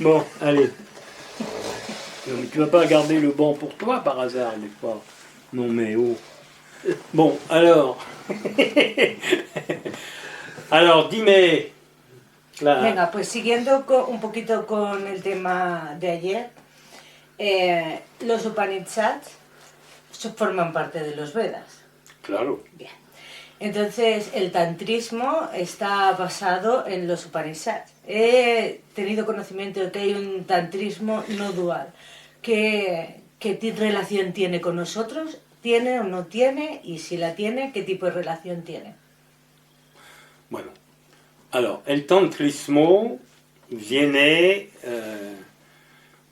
Bon, allez. Non, mais tu vas pas garder le banc pour toi par hasard, des fois. Non, mais oh. Bon, alors. Alors, dime. La... Venga, pues siguiendo un poquito con el tema de ayer, los Upanishads forman parte de los Vedas. Claro. Bien. Entonces, el tantrismo está basado en los Upanishads. He tenido conocimiento de que hay un tantrismo no dual. ¿Qué relación tiene con nosotros? ¿Tiene o no tiene? Y si la tiene, ¿qué tipo de relación tiene? Bueno, alors, el tantrismo viene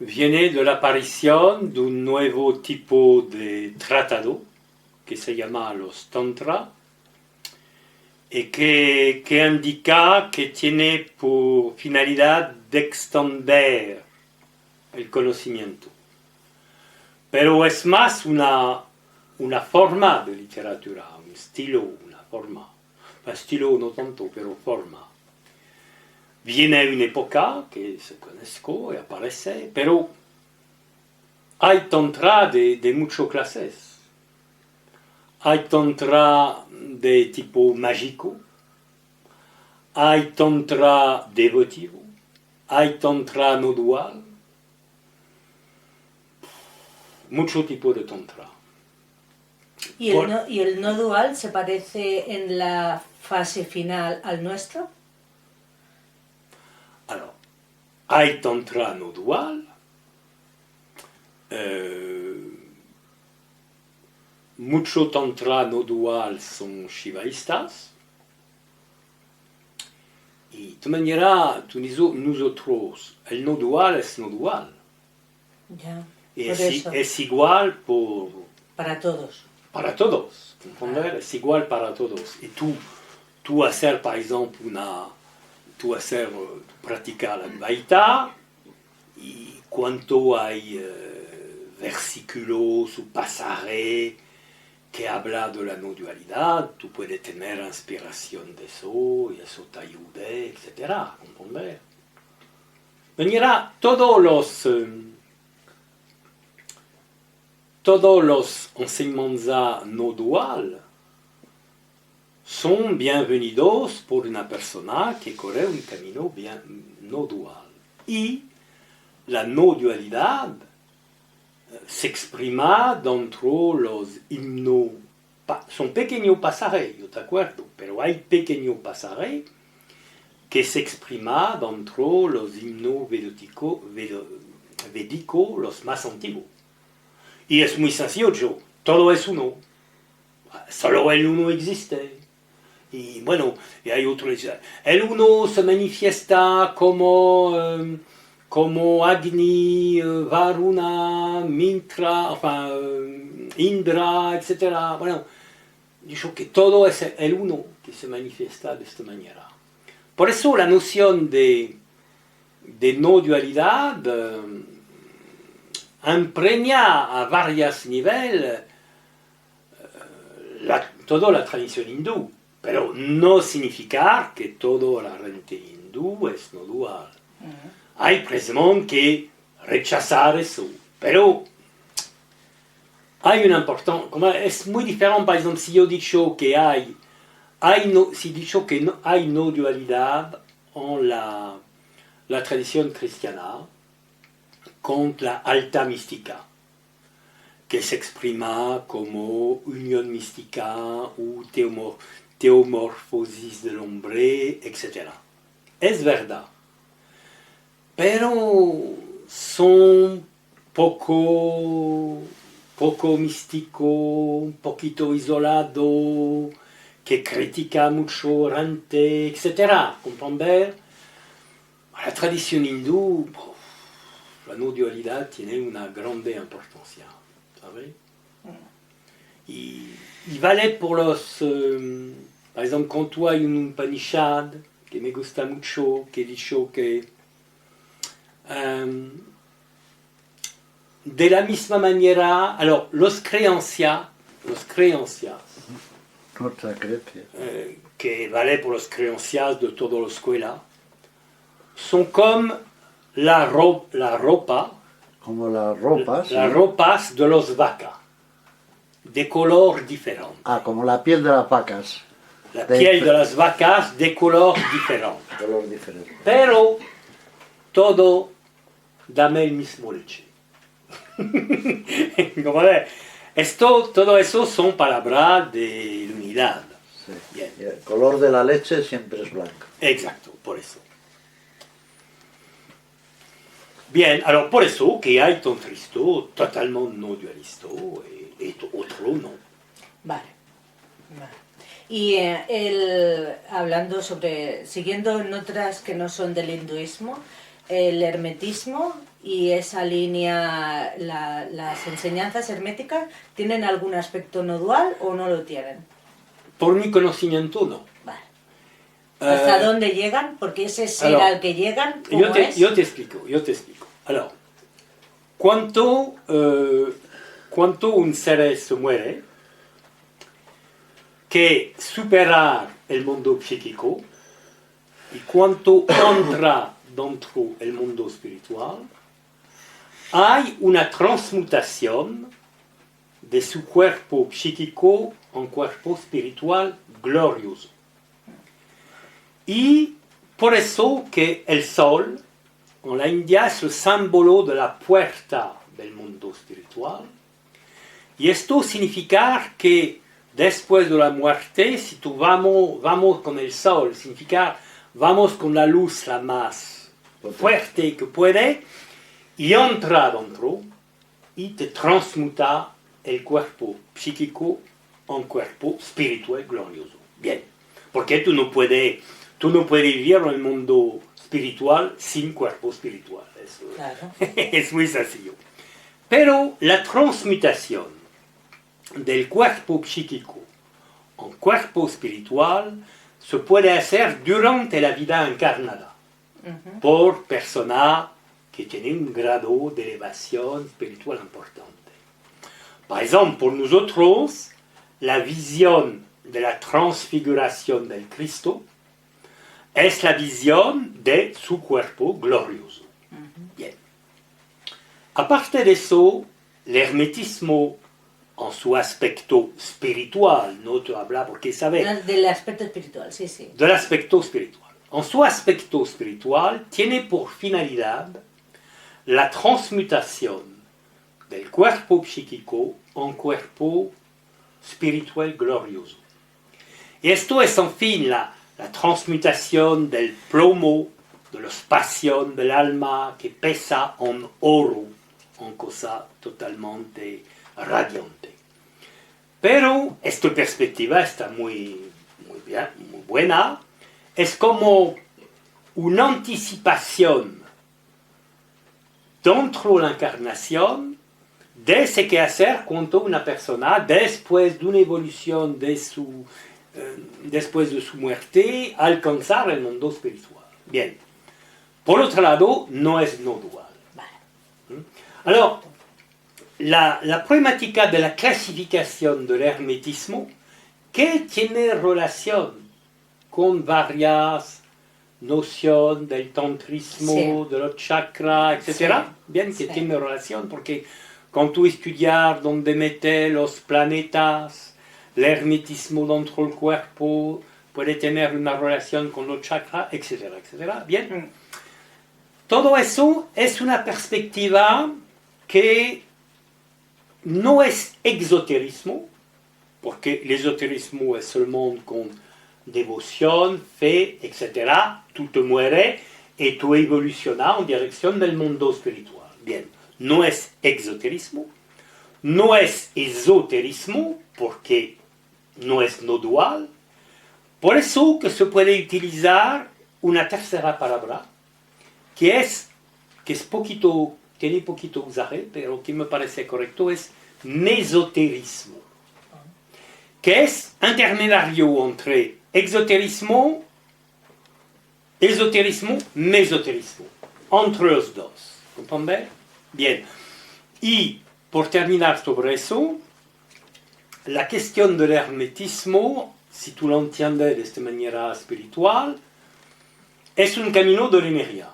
de la aparición de un nuevo tipo de tratado que se llama los tantra y que indica que tiene por finalidad de extender el conocimiento. Pero es más una forma de literatura, un estilo, una forma. Estilo no tanto, pero forma. Viene una época que se conozco y aparece, pero hay tantra de muchas clases. Hay tantra de tipo mágico, hay tantra devotivo, hay tantra no dual, mucho tipo de tantra. ¿Y el no dual se parece en la fase final al nuestro? Alors, hay tantra no dual, mucho tantra no dual son shivaístas, y de manera, nosotros, el no dual es no dual. Ya, Y por eso. es igual Para todos. para todos, ¿comprender? Es igual para todos. Y tú hacer, por ejemplo, practicar la Advaita, y cuánto hay versículos o pasajes que habla de la no dualidad, tú puedes tener inspiración de eso, y eso te ayuda, etc. ¿Comprender? Venirá todos los enseñanzas no dual son bienvenidos por una persona que corre un camino no dual. Y la no dualidad se exprima dentro los himnos. Son pequeños pasajes, yo te acuerdo, pero hay pequeños pasajes que se exprima dentro los himnos védicos, los más antiguos. Y es muy sencillo, todo es uno, solo el uno existe. Y bueno, y hay otros, el uno se manifiesta como Agni, Varuna, Mintra, Indra, etc. Bueno, dijo que todo es el uno que se manifiesta de esta manera. Por eso la noción de no dualidad impregna a varios niveles toda la tradición hindú, pero no significa que toda la gente hindú es no dual. Hay precisamente que rechazar eso, pero hay una importante, es muy diferente, por ejemplo, si yo he dicho que si he dicho que no, hay no dualidad en la tradición cristiana con la alta mística, que se exprima como unión mística o teomorfosis del hombre, etc. Es verdad, pero son poco místico, un poquito isolado, que critica mucho gente, etc. ¿Comprender? La tradición hindú, la no dualidad tiene una grande importancia, ¿sabes? Y vale por los, por ejemplo, cuando hay un Upanishad que me gusta mucho, que dicho que de la misma manera, alors, los creencias, que vale por los creencias de toda la escuela, son como la ropa, Como las ropas. las ¿sí? ropas de los vacas, de color diferente. Ah, como la piel de las vacas. La piel de las vacas de color diferente. Color diferente. Pero todo dame el mismo leche. Como ve, todo eso son palabras de unidad. Sí. Bien. Y el color de la leche siempre es blanco. Exacto, por eso. Bien, alors por eso que hay tantristo totalement no dualisto y otro no. Vale. Vale. Y hablando sobre, siguiendo en otras que no son del hinduismo, el hermetismo y esa línea, las enseñanzas herméticas, ¿tienen algún aspecto no dual o no lo tienen? Por mi conocimiento no. Vale. ¿Hasta dónde llegan? Porque ese ser al que llegan, ¿cómo es? Yo te explico. Alors, cuando un ser se muere, que superar el mundo psíquico y cuando entra dentro del mundo espiritual, hay una transmutación de su cuerpo psíquico en cuerpo espiritual glorioso. Y por eso que el sol en la India es el símbolo de la puerta del mundo espiritual. Y esto significa que después de la muerte, si tú vamos con el sol, significa vamos con la luz la más fuerte que puede y entra dentro y te transmuta el cuerpo psíquico en cuerpo espiritual glorioso. Bien, porque tú no puedes vivir en el mundo espiritual sin cuerpo espiritual. Eso Claro. es muy sencillo. Pero la transmutación del cuerpo psíquico en cuerpo espiritual se puede hacer durante la vida encarnada por personas que tienen un grado de elevación espiritual importante. Por ejemplo, nosotros, la visión de la transfiguración del Cristo es la visión de su cuerpo glorioso. Bien. Aparte de eso, el hermetismo en su aspecto espiritual, no te habla porque sabes. Del aspecto espiritual, sí, sí. Del aspecto espiritual. En su aspecto espiritual tiene por finalidad la transmutación del cuerpo psíquico en cuerpo espiritual glorioso. Y esto es, en fin, la transmutación del plomo, de los pasión del alma que pesa en oro, en cosa totalmente radiante. Pero esta perspectiva está muy bien, muy buena. Es como una anticipación dentro de la encarnación de ese que hacer cuando una persona, después de una evolución después de su muerte, alcanzar el mundo espiritual. Bien. Por otro lado, no es no dual. Vale. Alors, la problemática de la clasificación del hermetismo, que tiene relación con varias nociones del tantrismo, sí, de los chakras, etc. Sí, Bien, que sí, tiene relación, porque cuando tú estudias dónde meter los planetas, el hermetismo dentro del cuerpo puede tener una relación con los chakras, etcétera, etcétera. Bien. Todo eso es una perspectiva que no es exoterismo, porque el esoterismo es seulement con devoción, fe, etcétera. Tú te mueres y tú evolucionas en dirección del mundo espiritual. Bien, no es exoterismo, no es esoterismo, porque no es no dual. Por eso que se puede utilizar una tercera palabra, que tiene poquito usaje, pero que me parece correcto, es mesoterismo, que es intermediario entre exoterismo, esoterismo, mesoterismo, entre los dos. ¿Comprende? Bien. Y por terminar sobre eso, la cuestión del hermetismo, si tú lo entiendes de esta manera espiritual, es un camino de la energía.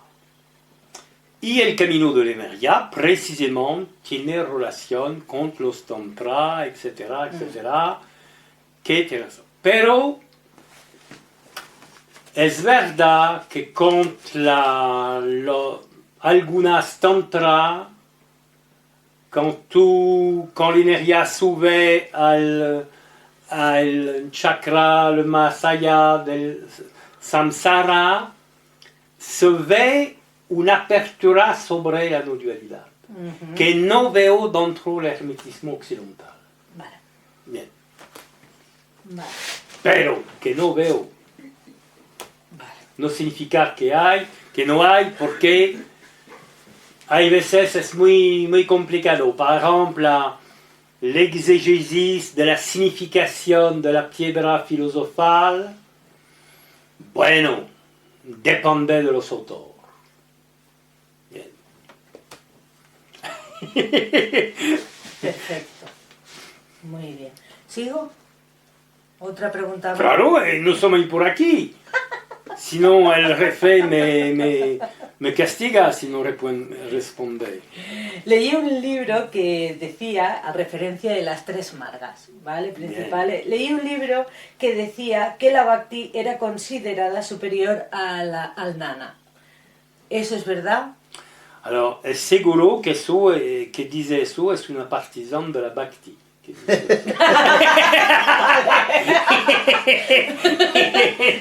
Y el camino de Lemuria, precisamente, tiene relación con los tantra, etcétera, etcétera, que tiene razón. Pero es verdad que con algunas tantra, quand l'énergie sube al chakra le más allá del samsara, se ve una apertura sobre la no dualidad, que no veo dentro del hermetismo occidental. Vale. Bien. Vale. Pero que no veo Vale. no significa que no hay, porque hay veces es muy complicado. Por ejemplo, l'exégésis de la significación de la piedra filosofal, bueno, depende de los autores. Bien. Perfecto. Muy bien. ¿Sigo? ¿Otra pregunta más? Claro, no somos por aquí. Si no, el jefe me castiga si no responde. Leí un libro que decía, a referencia de las tres margas, ¿vale? Principales. Leí un libro que decía que la Bhakti era considerada superior al Jnana. ¿Eso es verdad? Alors, es seguro que eso, que dice eso es una partisan de la Bhakti.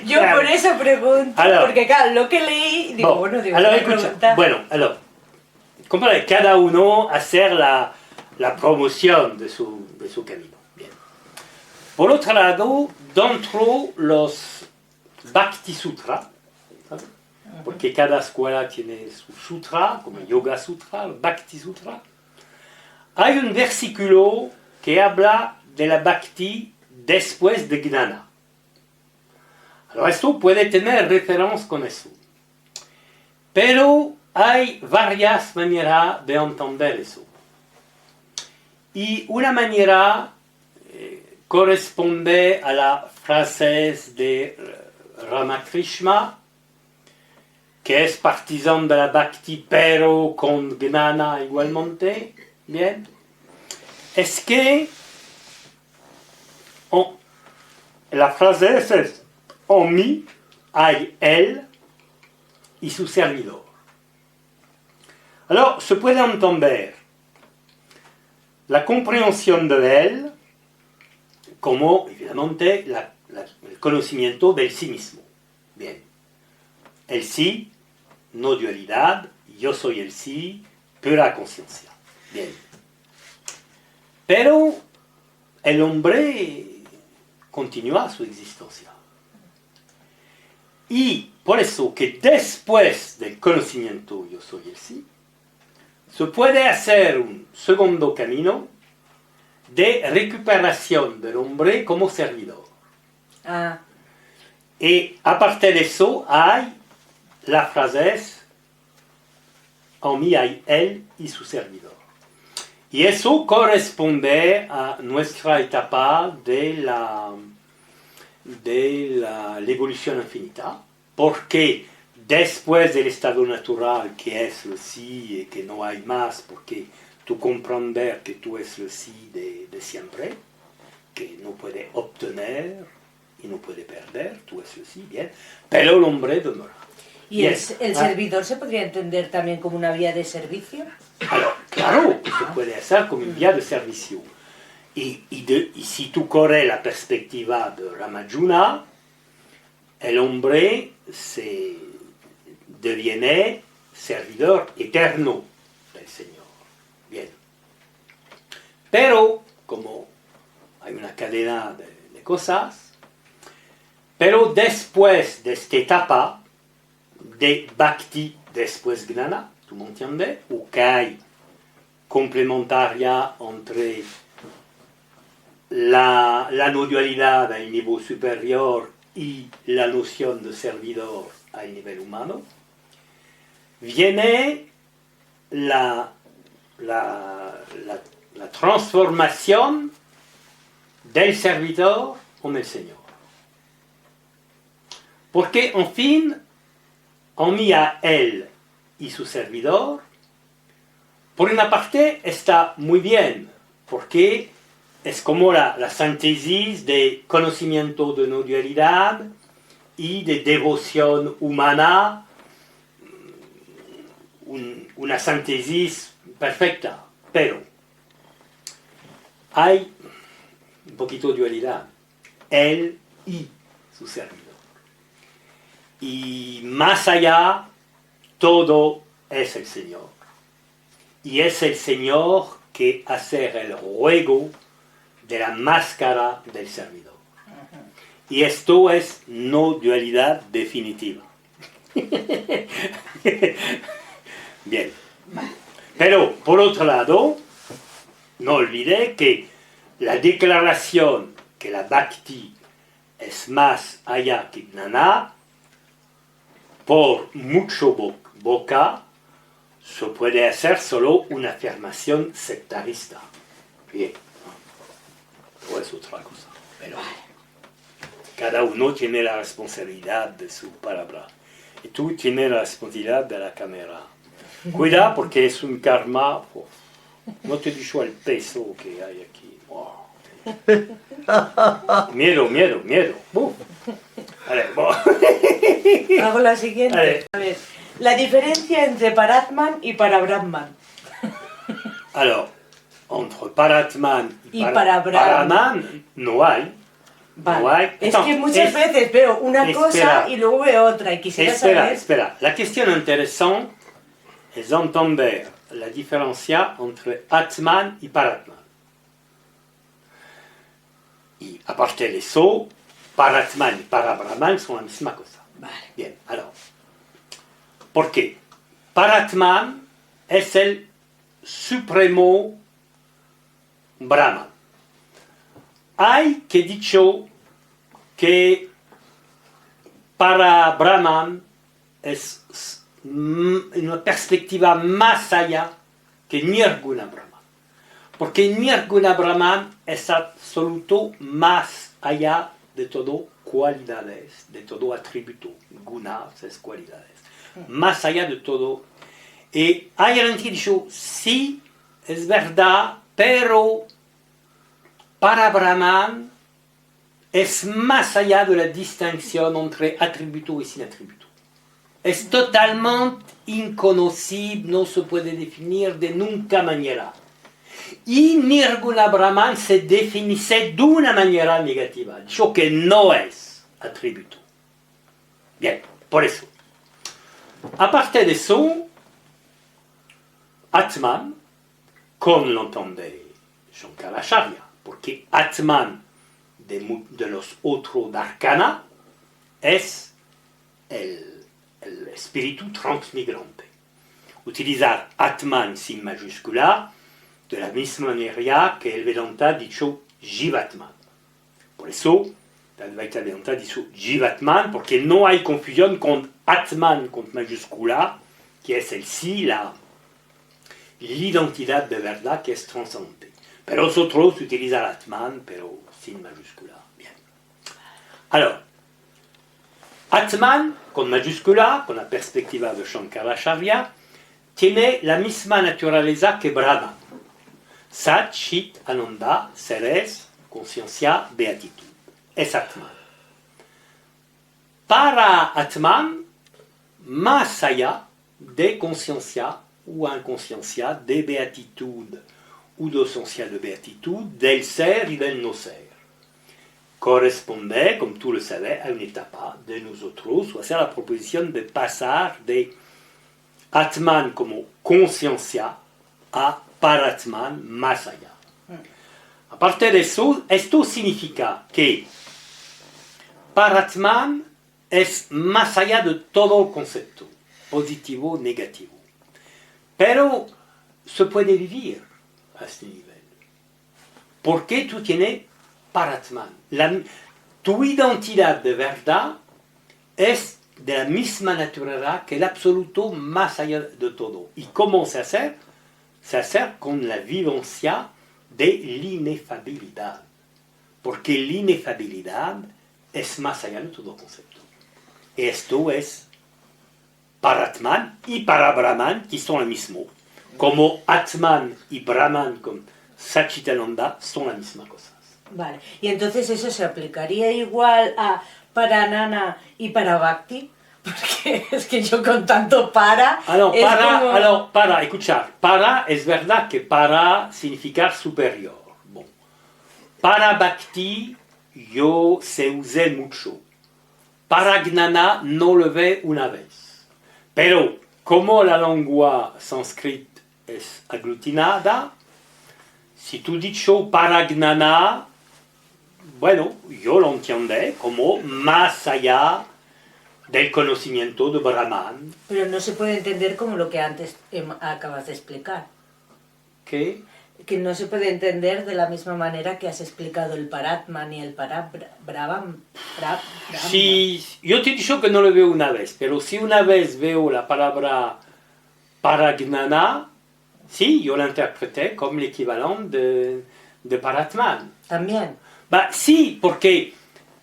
Yo claro. por eso pregunto, Alors, porque claro, lo que leí, digo, bueno, digo, alors, voy a escucha, preguntar. bueno, alors, comprende, cada uno hacer la promoción de su camino. Bien. Por otro lado, dentro los Bhakti Sutra, ¿sabes? Porque cada escuela tiene su sutra, como el Yoga Sutra, el Bhakti Sutra, hay un versículo que habla de la Bhakti después de Gnana. Alors, esto puede tener referencia con eso. Pero hay varias maneras de entender eso. Y una manera corresponde a las frases de Ramakrishna, que es partisano de la Bhakti, pero con Gnana igualmente. Bien. Es que la frase es: en mí hay él y su servidor. Alors, se puede entender la compréhension de él como, evidentemente, el conocimiento del sí mismo. Bien. El sí, no dualidad, yo soy el sí, pura conciencia. Bien. Pero el hombre continúa su existencia. Y por eso que después del conocimiento yo soy el sí, se puede hacer un segundo camino de recuperación del hombre como servidor. Ah, Y aparte de eso hay las frases: en mí hay él y su servidor. Y eso corresponde a nuestra etapa de la evolución infinita, porque después del estado natural, que es el sí y que no hay más, porque tú comprender que tú es el sí de siempre, que no puede obtener y no puede perder, tú es el sí, bien, pero el hombre demora. ¿y el servidor se podría entender también como una vía de servicio? Claro, se puede hacer como un vía de servicio. Y si tú corres la perspectiva de Ramayana, el hombre se deviene servidor eterno del Señor. Bien. Pero, como hay una cadena de cosas, pero después de esta etapa de Bhakti después Gnana, ¿tú me entiendes? O que hay complementaria entre la no dualidad al nivel superior y la noción de servidor al nivel humano, viene la transformación del servidor en el Señor. Porque, en fin, en mí a él y su servidor, por una parte está muy bien, porque es como la síntesis de conocimiento de no dualidad y de devoción humana, una síntesis perfecta, pero hay un poquito de dualidad, él y su servidor. Y más allá, todo es el Señor. Y es el Señor que hace el juego de la máscara del servidor. Y esto es no dualidad definitiva. Bien. Pero, por otro lado, no olvide que la declaración que la Bhakti es más allá que Gnana, por mucho boca, se puede hacer solo una afirmación sectarista. Bien. O es otra cosa. Pero cada uno tiene la responsabilidad de su palabra. Y tú tienes la responsabilidad de la cámara. Cuida porque es un karma. Oh, no te digo el peso que hay aquí. Oh. Miedo. Allez, bon. Hago la siguiente. Allez. A ver, la diferencia entre Paratman y Parabrahman. Alors, entre Paratman y Parabrahman no hay. Vale. No hay. Es que muchas veces veo una espera. cosa y luego veo otra y quisiera saber... Espera. La cuestión interesante es entender la diferencia entre Atman y Paratman. Y aparte de eso, Paratman y Parabrahman son la misma cosa. Vale. Bien, alors, ¿por qué? Paratman es el supremo Brahman. Hay que dicho que para Brahman es una perspectiva más allá que Nirguna Brahman. Porque Nirguna Brahman es absoluto más allá de todo cualidades, de todo atributo. Gunas es cualidades. Más allá de todo. Y hay alguien que dicho, sí, es verdad, pero para Brahman es más allá de la distinción entre atributo y sin atributo. Es totalmente inconocible, no se puede definir de nunca manera. Y Nirguna Brahman se define de una manera negativa, dicho que no es atributo. Bien, por eso. Aparte de eso, Atman, como lo entiende Shankaracharya, porque Atman de los otros Darkana es el espíritu transmigrante. Utilizar Atman sin mayúscula de la misma manera que el Vedanta ha dicho Jivatman. Por eso, el Advaita Vedanta ha dicho Jivatman, porque no hay confusión con Atman con mayúscula, que es el sí, l'identidad de verdad que es trascendente. Pero nosotros utilizamos Atman, pero sin mayúscula. Bien. Alors, Atman, con mayúscula, con la perspectiva de Shankaracharya, tiene la misma naturaleza que Brahman. Sat, Chit, Ananda, seres, conciencia, beatitud. Es Atman. Para Atman, más allá de conciencia ou inconsciencia, de beatitud ou d'ausencia de beatitud, del ser y del no ser. Corresponde, como tú lo sabes, a una etapa de nosotros, o sea, la proposición de pasar de Atman como conciencia a Paratman más allá. Aparte de eso, esto significa que Paratman es más allá de todo concepto, positivo o negativo. Pero se puede vivir a este nivel. Porque tú tienes Paratman. Tu identidad de verdad es de la misma naturaleza que el absoluto más allá de todo. ¿Y cómo se hace? Se hace con la vivencia de l'inefabilidad. Porque l'inefabilidad es más allá de todo concepto. Esto es para Atman y para Brahman, que son lo mismo. Como Atman y Brahman con Satchitananda son la misma cosa. Vale, y entonces eso se aplicaría igual a para Nana y para Bhakti, porque es que yo con tanto para... Para, escuchar, para es verdad que para significa superior. Bon. Para Bhakti yo se usé mucho. Para Gnana no lo ve una vez. Pero como la lengua sánscrita es aglutinada, si tú dicho para Gnana, bueno, yo lo entiendo como más allá del conocimiento de Brahman. Pero no se puede entender como lo que antes acabas de explicar. ¿Qué? Que no se puede entender de la misma manera que has explicado el Paratman y el Brahman. Si, yo te he dicho que no lo veo una vez, pero si una vez veo la palabra Paragnana, sí, yo la interpreté como el equivalente de Paratman. También. Bah, sí, porque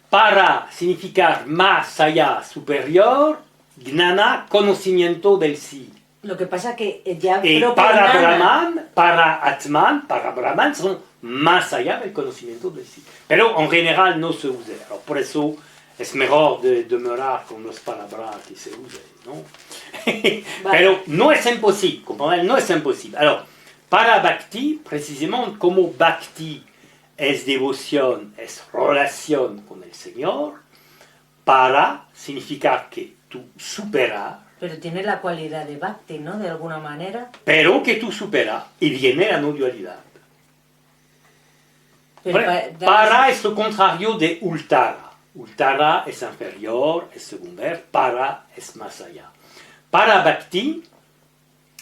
para significar más allá, superior, Gnana, conocimiento del sí. Lo que pasa que ya... Y para Brahman, para Atman, para Brahman son más allá del conocimiento del sí. Pero en general no se usa. Alors, por eso es mejor de demorar con las palabras que se usan, ¿no? Vale. Pero no es imposible, ¿comprenden? No es imposible. Alors, para Bhakti, precisamente como Bhakti es devoción, es relación con el Señor, para significar que tú superas. Pero tiene la cualidad de Bhakti, ¿no? De alguna manera. Pero que tú superas y viene la no dualidad. Pero para es lo contrario de Ultara. Ultara es inferior, es secundario, para es más allá. Para Bhakti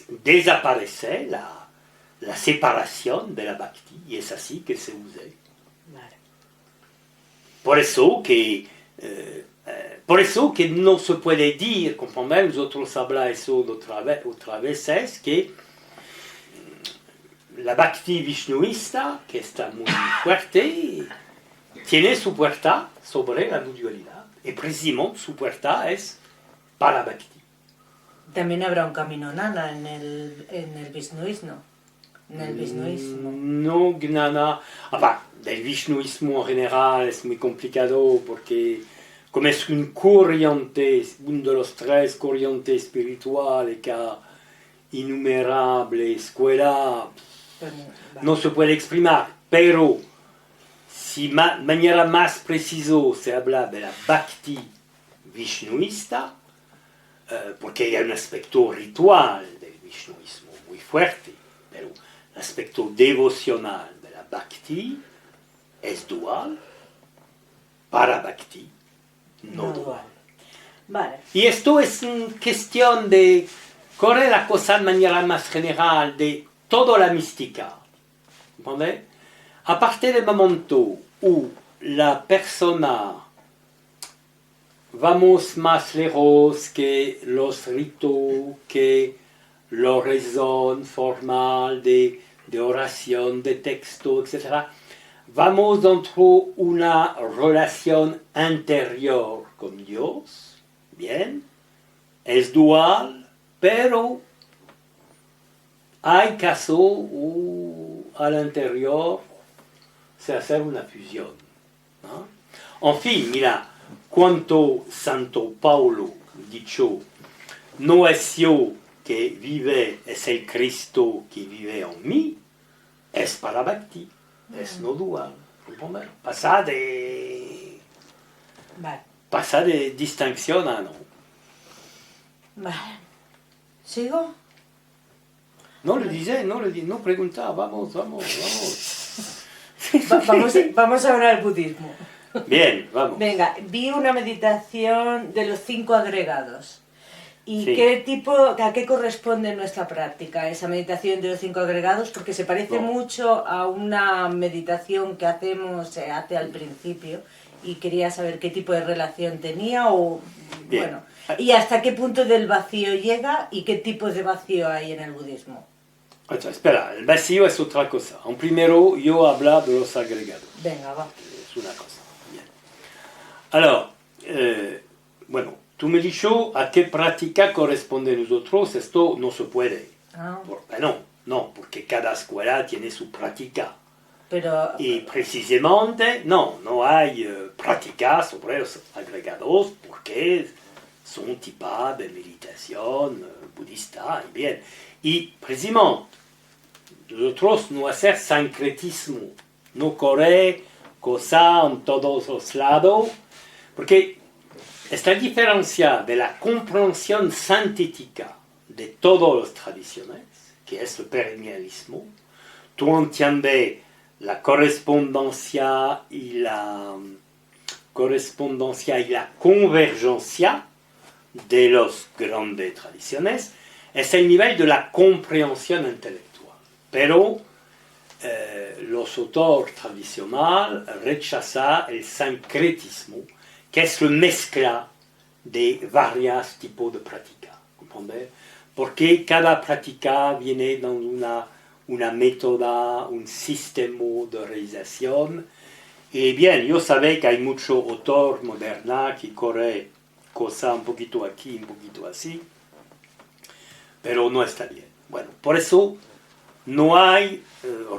desaparece la separación de la Bhakti y es así que se usa. Vale. Por eso que no se puede decir, comprender, nosotros hablamos eso otra vez, que la Bhakti Vishnuista, que está muy fuerte, tiene su puerta sobre la dualidad. Y precisamente su puerta es para Bhakti. También habrá un camino Nana en el Vishnuismo. En el Vishnuismo. No, Gnana. Del Vishnuismo en general es muy complicado porque como es un corriente, uno de los tres corrientes espirituales que ha innumerable escuela, no se puede exprimir, pero si de manera más precisa se habla de la Bhakti Vishnuista, porque hay un aspecto ritual del Vishnuismo muy fuerte, pero el aspecto devocional de la Bhakti es dual, para Bhakti no dual. Vale. Y esto es una cuestión de correr la cosa de manera más general de toda la mística. ¿Entiendes? A partir del momento où la persona vamos más lejos que los ritos, que la razón formal de oración, de texto, etc., vamos dentro de una relación interior con Dios, bien, es dual, pero hay casos al interior se hace una fusión, ¿no? En fin, mira, cuando Santo Paulo dicho, no es yo que vive, es el Cristo que vive en mí, es para Bhakti. Es no dual. Pasa de distinción a no. Vale. ¿Sigo? No le dice, no pregunta, vamos. Vamos ahora al budismo. Bien, vamos. Venga, vi una meditación de los 5 agregados. ¿Y Sí. a qué corresponde nuestra práctica, esa meditación de los 5 agregados? Porque se parece mucho a una meditación que se hace al principio y quería saber qué tipo de relación tenía Bien. bueno, y hasta qué punto del vacío llega y qué tipos de vacío hay en el budismo. Espera, el vacío es otra cosa. En primero yo hablo de los agregados. Venga, va. Es una cosa. Bien. Alors, bueno, tú me dicho a qué práctica corresponde a nosotros, esto no se puede. Ah, No, porque cada escuela tiene su práctica. pero Y precisamente no hay prácticas sobre los agregados porque son tipos de meditación budista. Y bien, y precisamente nosotros no hacer sincretismo, no correr cosas en todos los lados, porque esta diferencia de la comprensión sintética de todas las tradiciones, que es el perennialismo, tú entiendes la correspondencia y la convergencia de las grandes tradiciones, es el nivel de la comprensión intelectual. Pero los autores tradicionales rechazan el sincretismo, que es la mezcla de varios tipos de práctica, ¿comprende? Porque cada práctica viene de una métoda, un sistema de realización. Y bien, yo sé que hay mucho autor moderno que corre cosas un poquito aquí, un poquito así, pero no está bien. Bueno, por eso no hay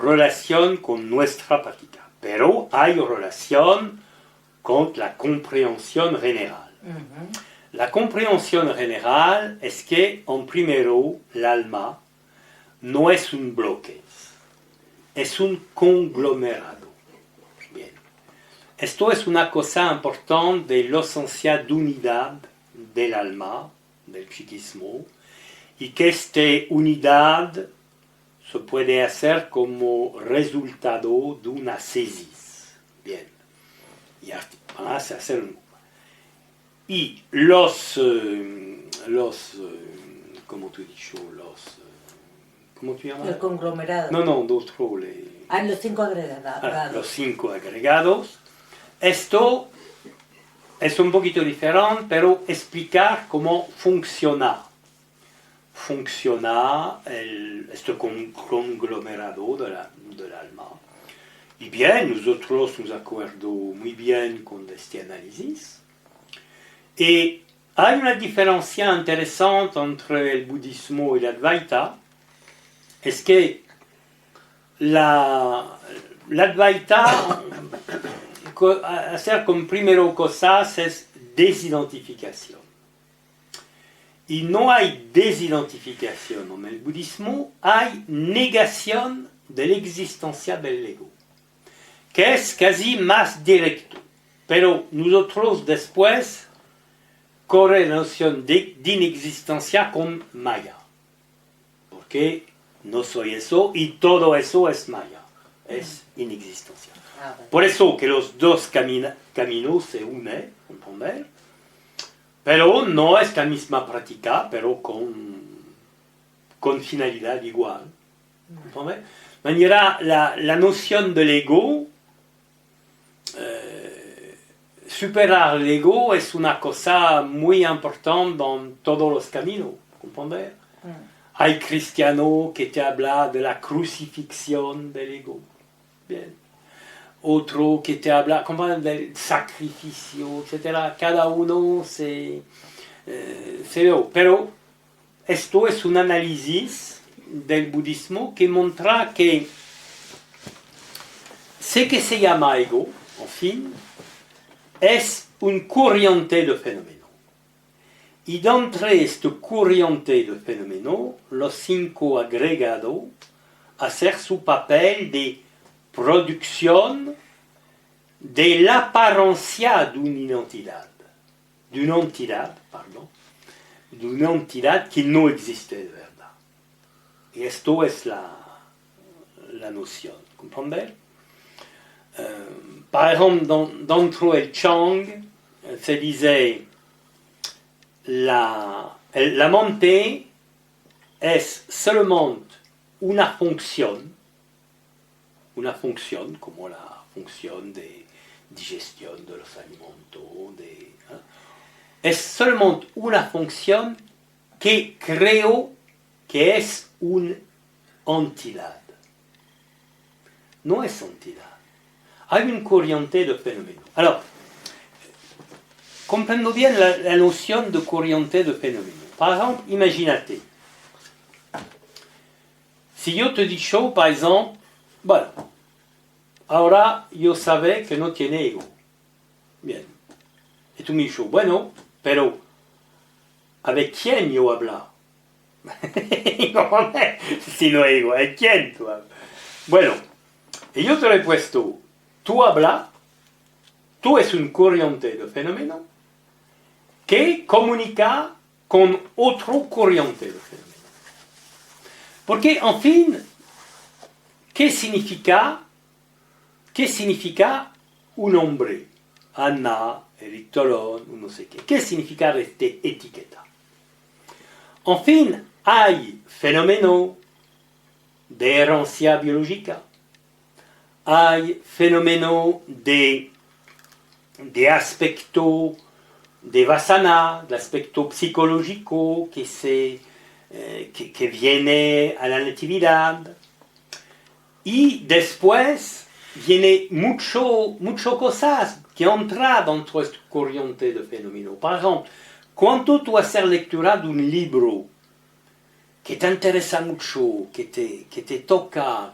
relación con nuestra práctica, pero hay relación con la comprensión general. La comprensión general es que, en primero, el alma no es un bloque, es un conglomerado. Bien. Esto es una cosa importante de la esencia de unidad del alma, del psiquismo, y que esta unidad se puede hacer como resultado de una tesis. Bien. Y vamos a hacer y como tú has dicho, ¿cómo tú llamas? el conglomerado. No, d'autres. Los 5 agregados. Los 5 agregados. Esto es un poquito diferente, pero explicar cómo funciona este conglomerado del alma. Y bien, nosotros nos acordamos muy bien con este análisis. Y hay una diferencia interesante entre el budismo y el Advaita, es que la Advaita hacer como primero cosas es desidentificación. Y no hay desidentificación en el budismo, hay negación de la existencia del ego, que es casi más directo. Pero nosotros después corre la noción de inexistencia con Maya, porque no soy eso y todo eso es Maya, es inexistencia. Por eso que los dos caminos se unen, ¿comprender? Pero no es la misma práctica, pero con finalidad igual. ¿Comprender? De manera, la noción del ego, superar el ego es una cosa muy importante en todos los caminos, ¿comprender? Hay cristianos que te hablan de la crucifixión del ego. Bien. Otro que te habla del sacrificio, etc. Cada uno se ve. Pero esto es un análisis del budismo que muestra que ce que se llama ego, en fin, es un corriente de fenómeno. Y dentro de este corriente de fenómeno, los 5 agregados hacen su papel de producción de la apariencia de una entidad que no existe de verdad. Y esto es la noción, ¿comprender? Par ejemplo, dentro del Chang se dice la mente es solamente una función como la función de digestión de los alimentos, es solamente una función que creo que es una entidad. No es entidad. Hay una corriente de fenómenos. Alors, comprendo bien la noción de corriente de fenómeno. Par exemple, imagínate. Si yo te digo, par exemple, bueno, ahora yo sabía que no tiene ego. Bien. Y tú me dices, bueno, pero ¿avec quién yo hablo? Si no ego, ¿avec quién tú hablas? Bueno, y yo te lo he puesto, tú hablas, tú es un corriente de fenómeno que comunica con otro corriente de fenómeno. Porque, en fin, ¿qué significa un hombre? Anna, Eric Tolón, no sé qué. ¿Qué significa esta etiqueta? En fin, hay fenómenos de herencia biológica, hay fenómenos de aspecto de Vasana, de aspecto psicológico que viene a la natividad, y después viene mucho cosas que entran dentro de esta corriente de fenómeno. Por ejemplo, cuando tú haces lectura de un libro que te interesa mucho, que te toca,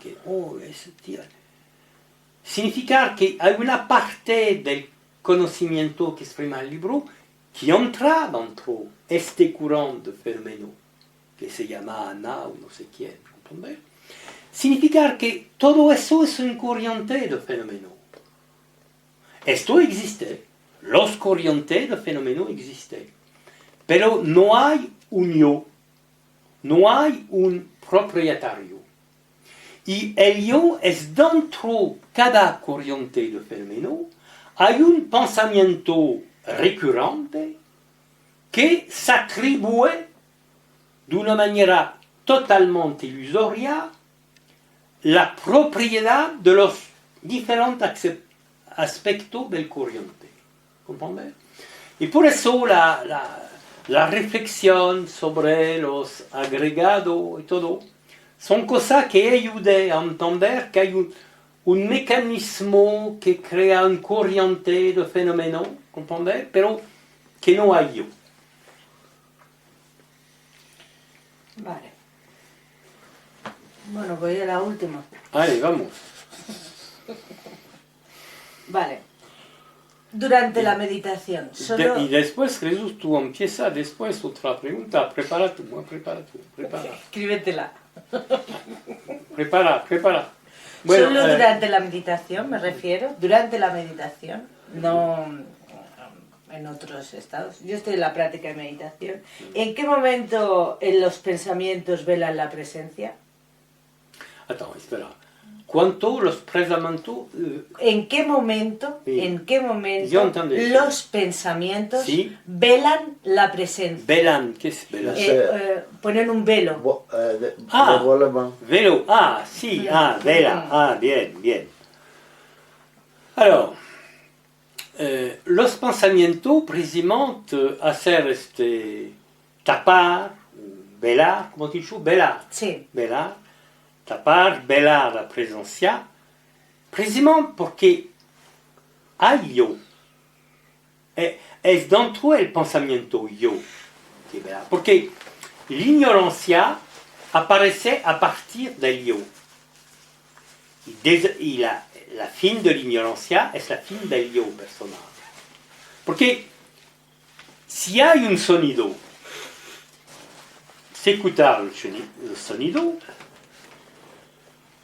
significa que hay una parte del conocimiento que exprima el libro que entra dentro de este corriente de fenómeno que se llama Ana o no sé quién, ¿comprende? Significa que todo eso es un corriente de fenómeno. Esto existe, los corrientes de fenómeno existen, pero no hay un yo, no hay un propietario. Y el yo es dentro de cada corriente de fenómeno, hay un pensamiento recurrente que se atribuye de una manera totalmente ilusoria la propiedad de los diferentes aspectos del corriente. ¿Comprende? Y por eso la reflexión sobre los agregados y todo son cosas que ayudan a entender que hay un mecanismo que crea un corriente de fenómeno, ¿comprende? Pero que no hay yo. Vale. Bueno, voy a la última. Ahí, vamos. Vale. Durante la meditación, solo... Y después, Jesús, tú empiezas después otra pregunta. Prepara tú. Escríbetela. Prepara. Bueno, solo durante la meditación, me refiero. Durante la meditación, no en otros estados. Yo estoy en la práctica de meditación. ¿En qué momento en los pensamientos velan la presencia? Attends, espera. ¿Cuánto los pensamientos? ¿En qué momento Sí. los pensamientos sí. velan la presencia? Velan, ¿qué es velan? Ponen un velo. Velo, sí, vela, bien. Alors, los pensamientos, precisamente, hacer tapar, velar, ¿cómo te dicho? Velar. Sí. Velar, tapar, velar la presencia, precisamente porque hay yo. Es dentro del pensamiento yo que vela. Porque l'ignorancia aparece a partir del yo. Y la fin de l'ignorancia es la fin del yo personal. Porque si hay un sonido, se escuchar el sonido,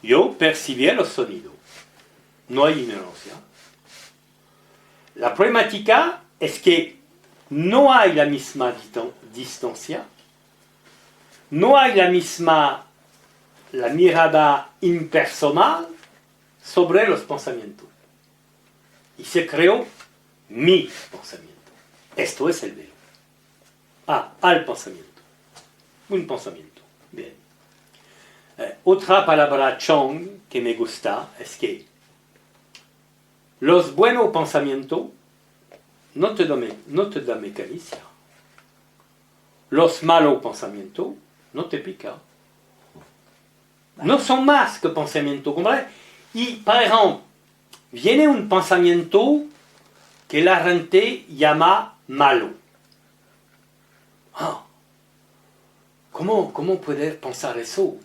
yo percibí el sonido. No hay ignorancia. La problemática es que no hay la misma distancia, no hay la mirada impersonal sobre los pensamientos. Y se creó mi pensamiento. Esto es el velo. Al pensamiento. Un pensamiento. Bien. Otra palabra Chong que me gusta es que los buenos pensamientos no te dan caricia. Los malos pensamientos no te pican. No son más que pensamientos. ¿Comprende? Y, por ejemplo, viene un pensamiento que la gente llama malo. Ah, ¿cómo poder pensar eso?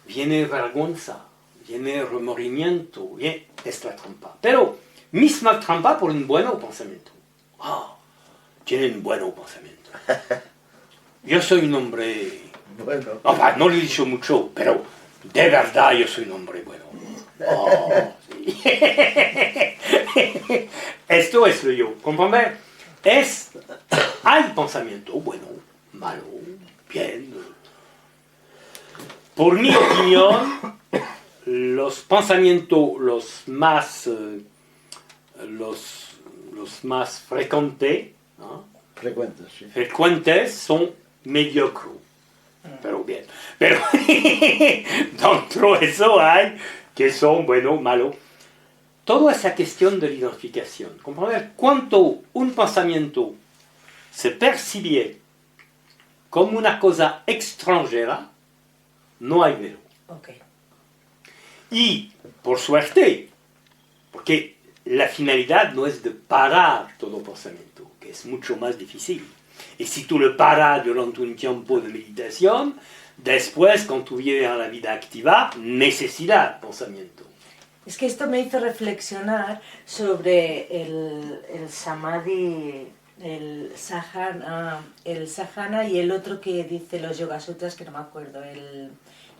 Viene vergüenza, viene remordimiento, es la trampa. Pero misma trampa por un buen pensamiento. Ah, tienen un buen pensamiento. Yo soy un hombre... Bueno, No lo he dicho mucho, pero de verdad yo soy un hombre bueno. Oh, sí. Esto es lo yo, ¿comprende? Hay pensamiento bueno, malo, bien. Por mi opinión, los pensamientos los más frecuentes, ¿no? frecuentes, sí. Frecuentes son mediocres. Pero bien. Pero dentro de eso hay que son, bueno, malo. Toda esa cuestión de la identificación. Comprender cuánto un pensamiento se percibe como una cosa extranjera, no hay velo. Okay. Y, por suerte, porque la finalidad no es de parar todo pensamiento, que es mucho más difícil. Y si tú lo paras durante un tiempo de meditación, después, cuando tú vienes a la vida activa, necesitas pensamiento. Es que esto me hizo reflexionar sobre el samadhi, el sadhana y el otro que dice los Yoga Sutras, que no me acuerdo, el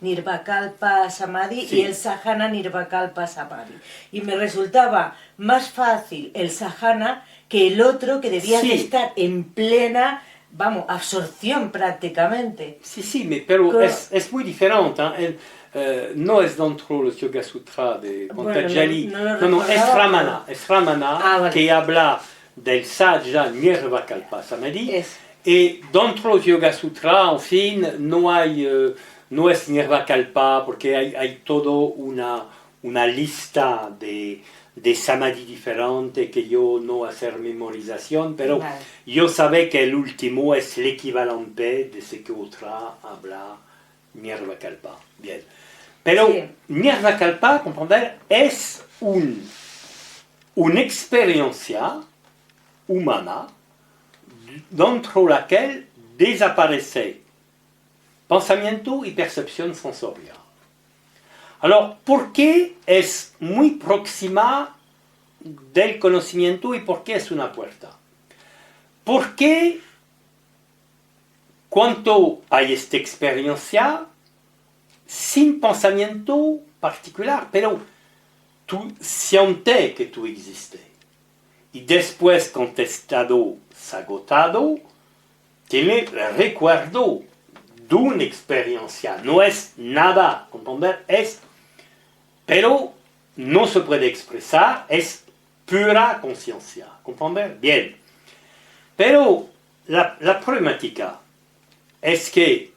Nirvakalpa Samadhi, sí. Y el Sadhana Nirvakalpa Samadhi. Y me resultaba más fácil el sadhana que el otro, que debía sí. de estar en plena, vamos, absorción prácticamente. Sí, pero es muy diferente. No es dentro de los Yoga Sutras de Patanjali. Bueno, no, es Ramana vale. que habla del Sahaja Nirvakalpa Samadhi. Es. Y dentro de los Yoga Sutras, en fin, no es Nirvakalpa, porque hay toda una lista de samadhi diferente que yo no hacer memorización, pero vale. Yo sabía que el último es el equivalente de ese que otra habla Nirvakalpa. Bien. Pero sí. Nirvakalpa, comprender, es una experiencia humana dentro de la que desaparece pensamiento y percepción sensorial. Alors, ¿por qué es muy próxima del conocimiento y por qué es una puerta? Porque cuando hay esta experiencia, sin pensamiento particular, pero tú sientes que tú existes. Y después, cuando el estado se ha agotado, tienes el recuerdo de una experiencia. No es nada, ¿comprender? Pero no se puede expresar, es pura conciencia. ¿Comprender? Bien. Pero la problemática es que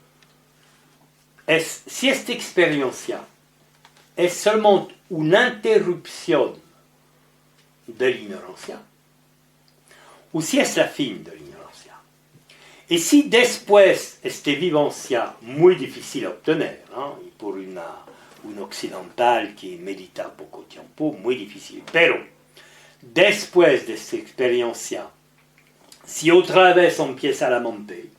si esta experiencia es solamente una interrupción de la ignorancia, o si es la fin de la ignorancia. Y si después esta vivencia muy difícil de obtener, ¿no? Y por un occidental que medita poco tiempo, muy difícil, pero después de esta experiencia, si otra vez empieza la mente,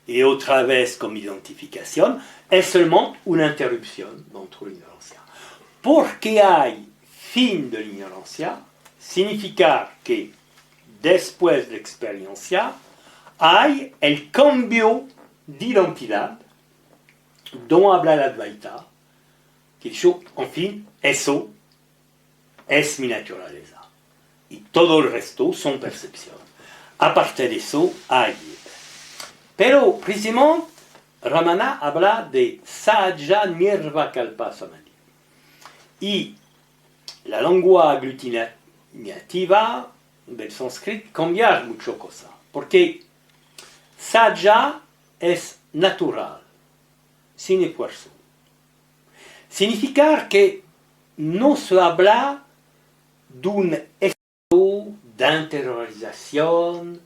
y otra vez con identificación, es solamente una interrupción dentro de la ignorancia. Porque hay fin de la ignorancia, significa que después de la experiencia hay el cambio de identidad, donde habla la Advaita, que yo, en fin, eso es mi naturaleza. Y todo el resto son percepciones. Aparte de eso, hay. Pero, precisamente, Ramana habla de Sahaja Nirvakalpa Samadhi. Y la lengua aglutinativa del sánscrito cambia mucho cosas. Porque Sahaja es natural, sin esfuerzo. Significa que no se habla de un estado de interiorización,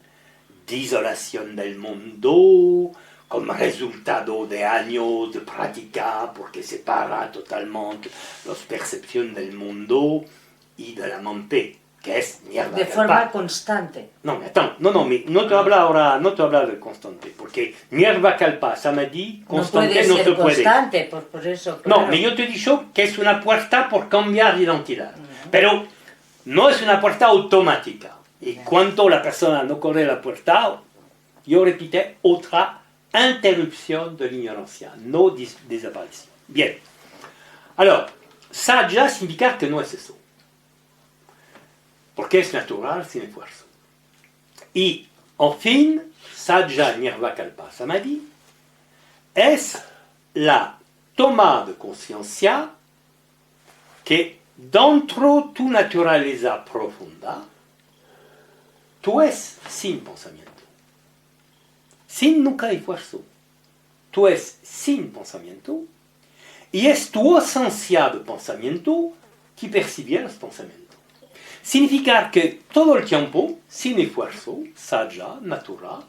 de isolación del mundo, como resultado de años de práctica, porque separa totalmente las percepciones del mundo y de la mente. que es De Nirvakalpa. forma constante. No, attends, no te habla ahora, no te habla de constante, porque Nirvakalpa Samadhi No constante puede no ser se puede. constante, por eso. No, Claro. mais yo te he dicho que es una puerta por cambiar de identidad, pero no es una puerta automática. Y cuando la persona no corre la puerta, yo repite, otra interrupción de la ignorancia, no desaparición. Bien. Alors, Sahaja significa que no es eso. Porque es natural sin esfuerzo. Y, en fin, Sahaja Nirvakalpa Samadhi es la toma de conciencia que dentro de tu naturaleza profunda, tú es sin pensamiento. Sin nunca esfuerzo. Tú es sin pensamiento y es tu esencia de pensamiento que percibe los pensamientos. Significa que todo el tiempo, sin esfuerzo, sahaja, natural,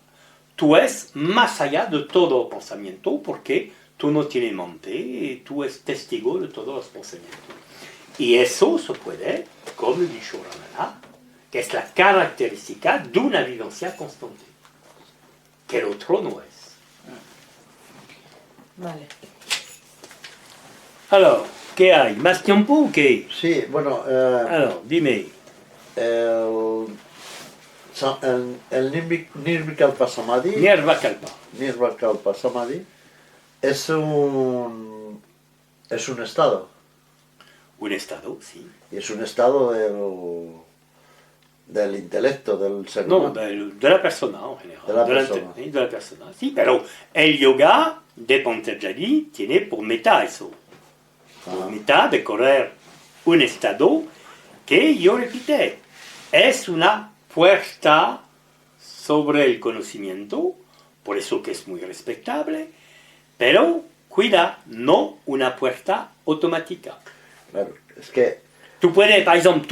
tú es más allá de todo pensamiento porque tú no tienes mente y tú es testigo de todos los pensamientos. Y eso se puede, como dijo Ramana, que es la característica de una vivencia constante, que el otro no es. Vale. Alors, ¿qué hay? ¿Más tiempo o qué? Sí, bueno, Alors, dime. el Nirvikalpa Samadhi, Nirvakalpa. Nirvikalpa Samadhi es un estado, Un estado, sí. y es un estado del intelecto, del ser No, humano. de la persona en general. De la de persona. de la persona, sí. Pero el yoga de Patanjali tiene por meta eso. Por meta de correr un estado que, yo repite, es una puerta sobre el conocimiento, por eso que es muy respetable, pero cuida, no una puerta automática. Claro, es que Tú puedes, par exemple,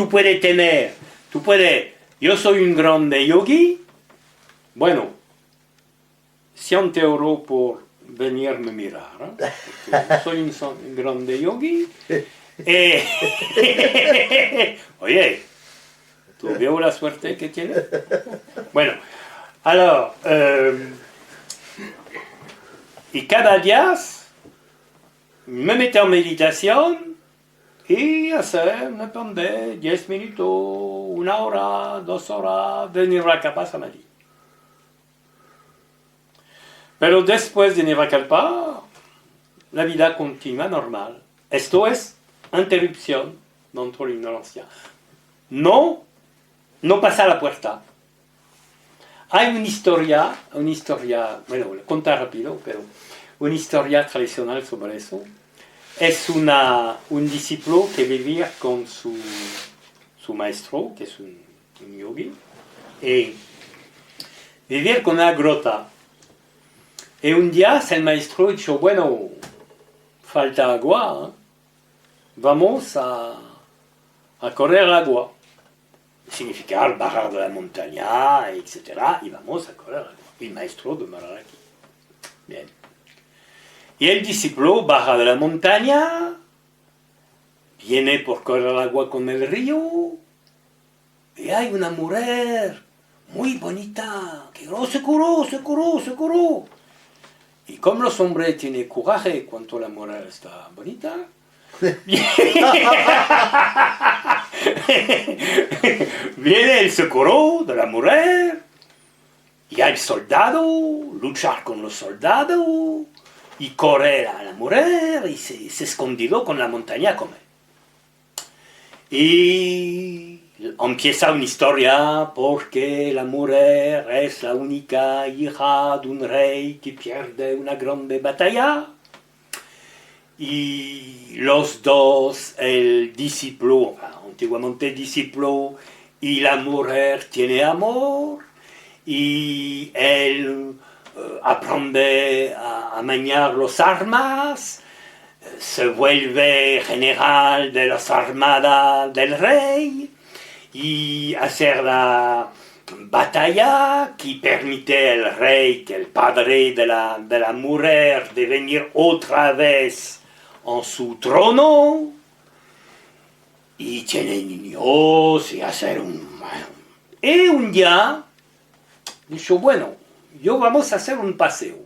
yo soy un grande yogi, bueno, 100 euros por venirme a mirar, ¿eh? Porque soy un grande yogi. Oye, ¿tú veo la suerte que tienes? Bueno, alors, y cada día me meto en meditación y hacer, depende, 10 minutos, 1 hora, 2 horas de Nirvakalpa Samadhi. Pero después de Nirvakalpa, la vida continúa normal. Esto es interrupción dentro de la ignorancia. No pasa la puerta. Hay una historia, bueno, contar rápido, pero una historia tradicional sobre eso. Es un discípulo que vivía con su maestro, que es un yogi, y vivía con una grota. Y un día el maestro dijo, bueno, falta agua, ¿eh? Vamos a correr el agua. Significa bajar de la montaña, etc. Y vamos a correr el agua. Y el maestro demorará aquí. Bien. Y el discípulo baja de la montaña, viene por correr el agua con el río, y hay una mujer muy bonita, que se curó. Y como los hombres tienen coraje cuando la mujer está bonita, viene el socorro de la mujer, y hay soldado, luchar con los soldados, y correr a la mujer, y se escondió con la montaña a comer. Y empieza una historia porque la mujer es la única hija de un rey que pierde una grande batalla. Y los dos, el discípulo, antiguamente discípulo, y la mujer tiene amor, y él aprende a maniar las armas, se vuelve general de las armadas del rey, y hacer la batalla que permite al rey, que el padre de la mujer, de venir otra vez en su trono. y tiene niños y hacer un... Y un día dijo, bueno, yo vamos a hacer un paseo.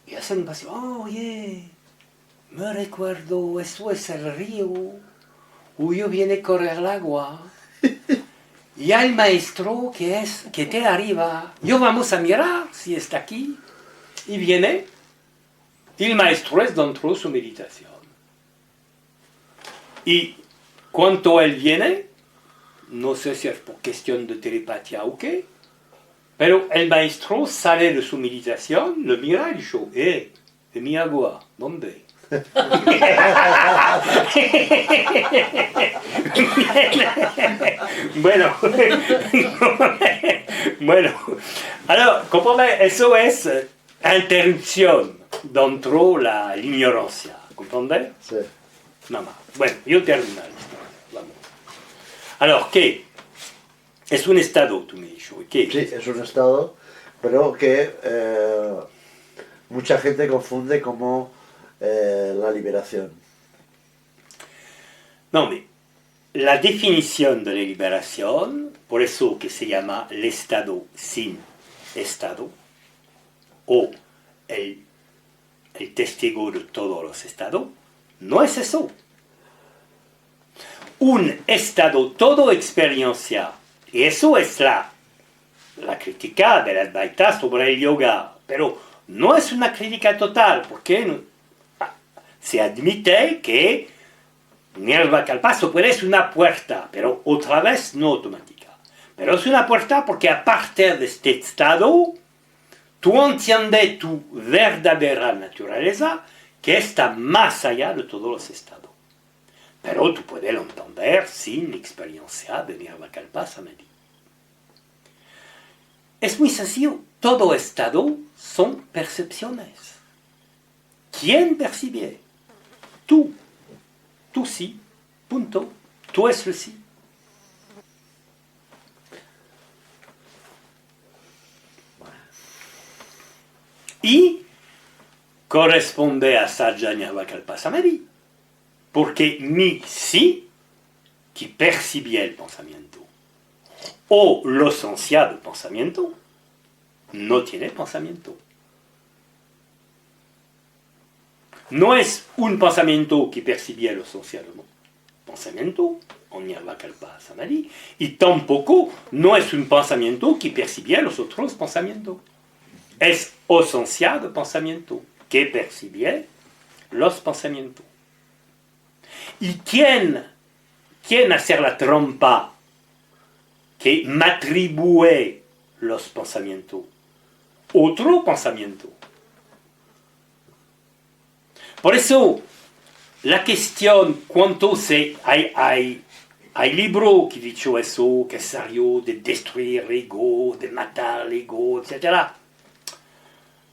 Y hacer un paseo, oye, me recuerdo, eso es el río, yo viene a correr el agua. Y hay maestro que está arriba, yo vamos a mirar si está aquí. Y viene, y el maestro es dentro de su meditación. Y cuando él viene, no sé si es por cuestión de telepatía o qué, pero el maestro sale de su meditación, lo mira y dice, de mi agua, ¿dónde? Bueno, bueno, alors, comprende, eso es interrupción dentro de la ignorancia, ¿comprende? Sí. Nada más. Bueno, yo termino la historia, vamos. Alors, ¿qué? Es un estado, tú me dices, ¿qué? Sí, es un estado, pero que mucha gente confunde como la liberación. No, mais la definición de la liberación, por eso que se llama el estado sin estado, o el testigo de todos los estados, no es eso. Un estado todo experiencia, y eso es la crítica del Advaita sobre el yoga, pero no es una crítica total, porque se admite que Nirvakalpa puede ser una puerta, pero otra vez no automática. Pero es una puerta porque a partir de este estado, tú entiendes tu verdadera naturaleza que está más allá de todos los estados. Pero tú puedes entender sin experiencia de Nirvakalpa Samadhi. Es muy sencillo, todo estado son percepciones. ¿Quién percibe? Tú. Tú sí, punto. Tú es el sí. Y corresponde a Sajja Nirvakalpa Samadhi, porque mi sí, que percibía el pensamiento, o lo esencia del pensamiento, no tiene pensamiento. No es un pensamiento que percibía lo esencia del pensamiento, en Nirvakalpa Samadhi, y tampoco no es un pensamiento que percibía los otros pensamientos. Es esencia del pensamiento que percibía los pensamientos. ¿Y quién hace la trampa que me atribuye los pensamientos? Otro pensamiento. Por eso, la cuestión, cuánto hay libros que dicen eso, que es serio de destruir el ego, de matar el ego, etc.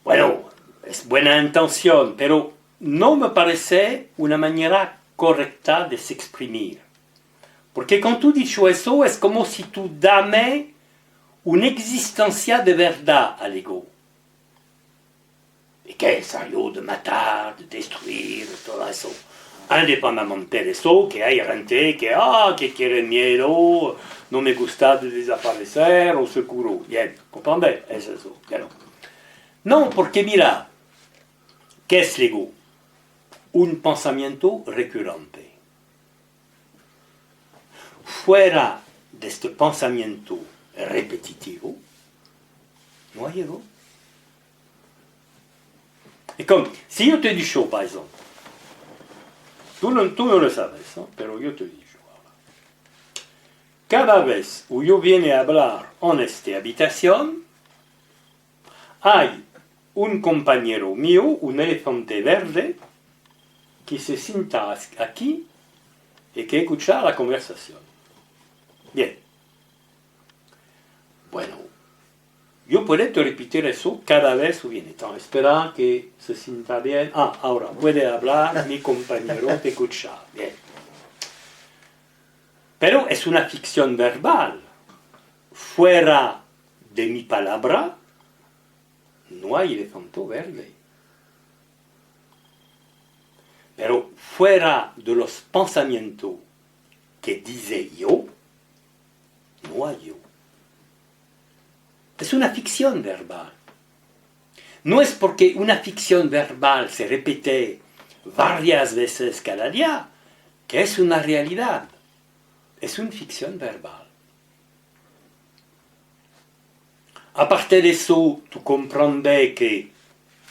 Bueno, es buena intención, pero no me parece una manera correcta de se exprimir. Porque cuando tú dices eso, es como si tú dame una existencia de verdad al ego. Y que es algo de matar, de destruir, todo eso. Independientemente de eso, que hay gente que quiere miedo, no me gusta de desaparecer, o se curó. Bien, ¿comprende? Es eso. Claro. No, porque mira, ¿qué es el ego? Un pensamiento recurrente. Fuera de este pensamiento repetitivo, no hay ego. Es como, si yo te digo, par exemple, tú no lo sabes, ¿no? Pero yo te digo ahora. Cada vez que yo viene a hablar en esta habitación, hay un compañero mío, un elefante verde, que se sienta aquí y que escucha la conversación. Bien. Bueno, yo puedo repetir eso cada vez que viene. Entonces, espera que se sienta bien. Ahora puede hablar, mi compañero te escucha. Bien. Pero es una ficción verbal. Fuera de mi palabra, no hay elefante verde. Pero fuera de los pensamientos que dice yo, no hay yo. Es una ficción verbal. No es porque una ficción verbal se repite varias veces cada día que es una realidad. Es una ficción verbal. Aparte de eso, tú comprendes que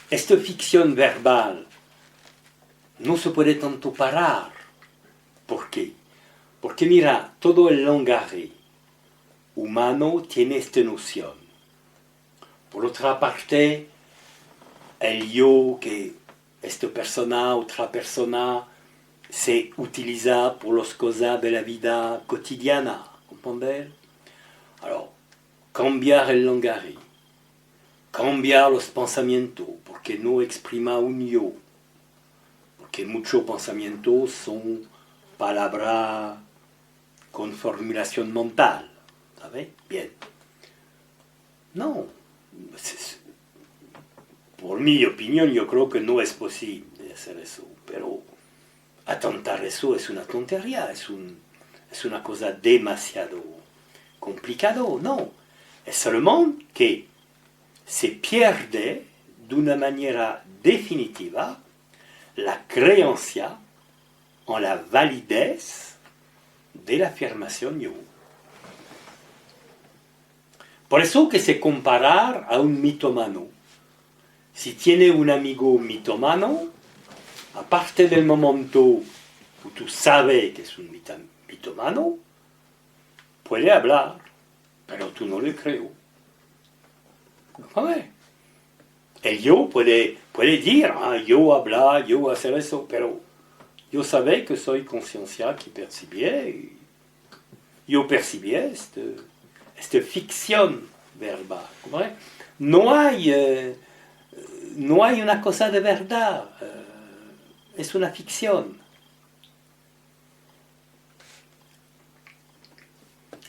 esta ficción verbal no se puede tanto parar. ¿Por qué? Porque mira, todo el lenguaje humano tiene esta noción. Por otra parte, el yo, que esta persona, otra persona, se utiliza por las cosas de la vida cotidiana. ¿Comprender? Alors, cambiar el lenguaje, cambiar los pensamientos, porque no exprima un yo. Porque muchos pensamientos son palabras con formulación mental. ¿Sabes? Bien. No. Por mi opinión, yo creo que no es posible hacer eso. Pero atentar eso es una tontería, es una cosa demasiado complicado. No. Es solamente que se pierde de una manera definitiva la creencia en la validez de la afirmación yo. Por eso que se comparar a un mitómano. Si tiene un amigo mitómano, aparte del momento que tú sabes que es un mitómano, puede hablar, pero tú no le creo. ¿Sabes? El yo puede decir, yo hablar, yo hacer eso, pero yo sabía que soy conciencia que percibía, y yo percibía esta ficción verbal. ¿Comprende? No hay una cosa de verdad, es una ficción.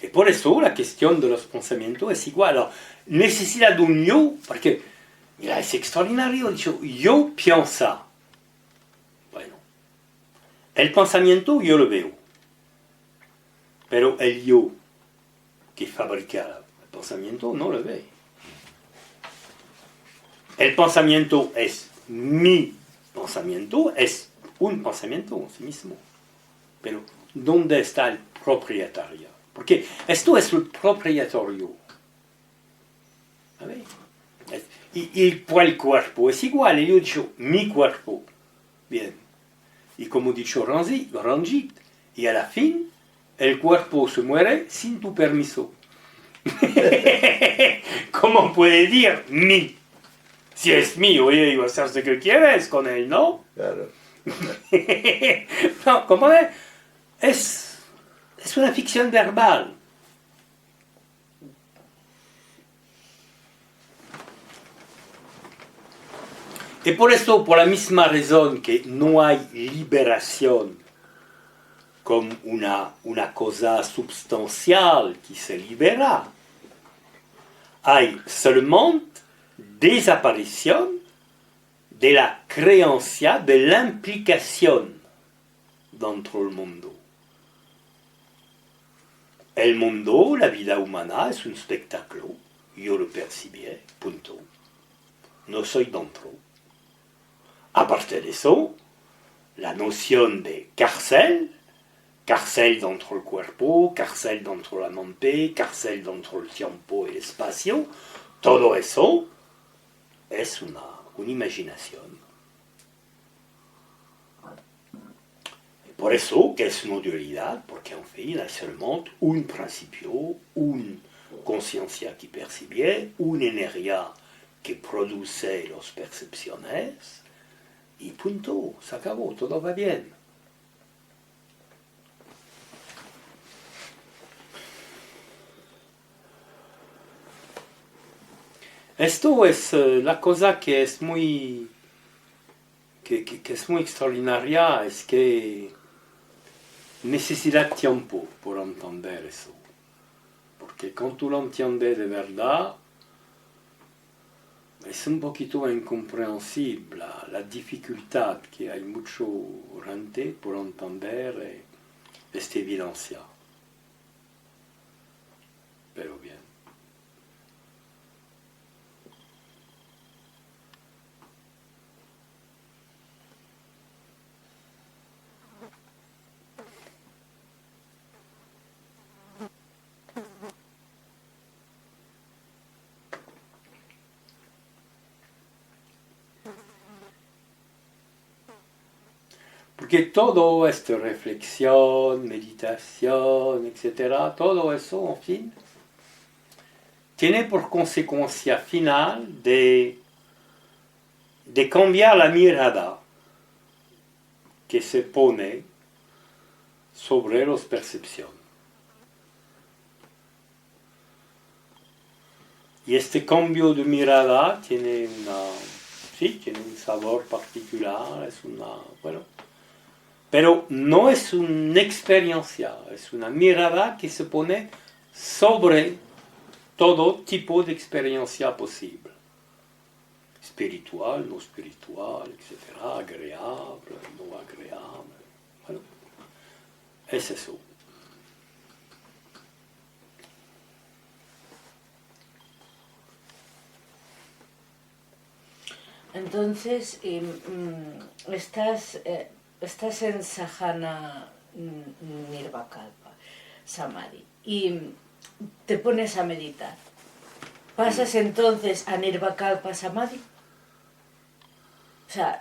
Y por eso la cuestión de los pensamientos es igual. Alors, necesidad de un yo, porque, mira, es extraordinario, yo piensa. Bueno, el pensamiento yo lo veo, pero el yo que fabrica el pensamiento no lo ve. El pensamiento es mi pensamiento, es un pensamiento en sí mismo. Pero, ¿dónde está el propietario? Porque esto es el propietario. ¿Sabes? Y por el cuerpo es igual. Yo he dicho, mi cuerpo. Bien. Y como ha dicho Ranjit, y a la fin, el cuerpo se muere sin tu permiso. ¿Cómo puede decir mi? Si es mío, oye, iba a hacer lo que quieres con él, ¿no? Claro. No, ¿cómo es una ficción verbal. Y por eso, por la misma razón que no hay liberación como una cosa sustancial que se libera, hay solamente desaparición de la creencia, de la implicación dentro del mundo. El mundo, la vida humana, es un espectáculo. Yo lo percibí, punto. No soy dentro. Aparte de eso, la noción de cárcel dentro del cuerpo, cárcel dentro de la mente, cárcel dentro del tiempo y el espacio, todo eso es una imaginación. Por eso que es una dualidad, porque en fin hay solamente un principio, una conciencia que percibe, una energía que produce las percepciones, y punto, se acabó, todo va bien. Esto es la cosa que es muy que es muy extraordinaria, es que necesita tiempo por entender eso. Porque cuando tú lo entiendes de verdad, es un poquito incomprensible la dificultad que hay mucho gente por entender esta evidencia. Pero bien. Porque todo esto, reflexión, meditación, etcétera, todo eso, en fin, tiene por consecuencia final de cambiar la mirada que se pone sobre las percepciones. Y este cambio de mirada tiene tiene un sabor particular, es bueno, pero no es una experiencia, es una mirada que se pone sobre todo tipo de experiencia posible. Espiritual, no espiritual, etc. Agradable, no agradable. Bueno, es eso. Entonces, estás en Sahana Nirvakalpa, Samadhi, y te pones a meditar. ¿Pasas entonces a Nirvakalpa Samadhi? O sea,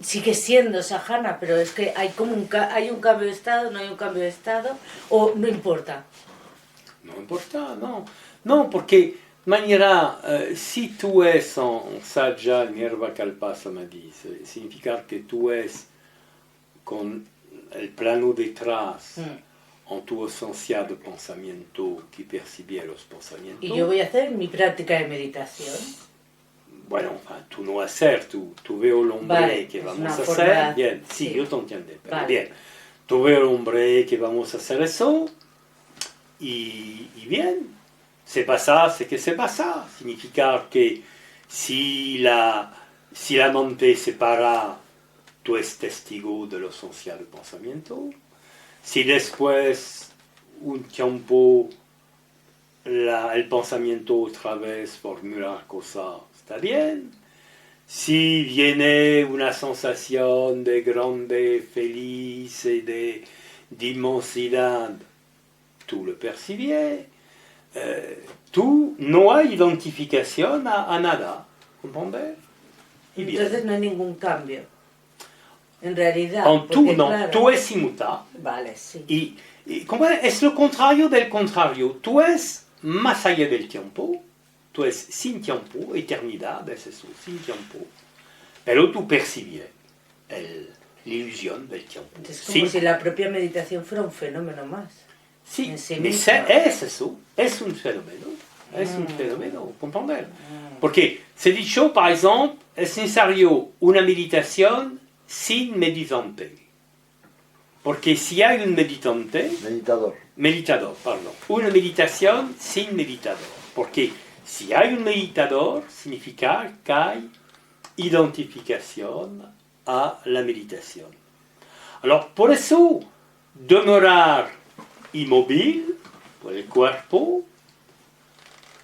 sigue siendo Sahana, pero es que hay como hay un cambio de estado, no hay un cambio de estado, o no importa. No importa, no. No, porque de manera, si tú es en Sajja Nirvakalpa Samadhi, significa que tú es con el plano detrás, en tu esencia de pensamiento que percibía los pensamientos. Y yo voy a hacer mi práctica de meditación. Bueno, tú no hacer, tú veo el hombre vale, que vamos a hacer. Bien, sí, yo te entiendo. Pero vale. Bien, tú veo el hombre que vamos a hacer eso. Y bien, se pasa, sé que se pasa. Significa que si la mente se para, tú eres testigo de lo esencial del pensamiento. Si después, un tiempo, el pensamiento otra vez formular cosas, está bien. Si viene una sensación de grande, feliz y de inmensidad, tú lo percibes. Tú no hay identificación a nada. ¿Comprendes? Entonces no hay ningún cambio. En realidad. En tú no, claro, tú es inmutable. Vale, sí. Y es lo contrario del contrario. Tú es más allá del tiempo. Tú es sin tiempo, eternidad, es eso, sin tiempo. Pero tú percibes la ilusión del tiempo. Es como si la propia meditación fuera un fenómeno más. Sí, sí es eso, es un fenómeno. Es un fenómeno, ¿comprender? Porque se dicho, par exemple, es necesario una meditación sin meditante. Porque si hay un meditante... Meditador, perdón. Una meditación sin meditador. Porque si hay un meditador, significa que hay identificación a la meditación. Alors, por eso, demorar inmóvil por el cuerpo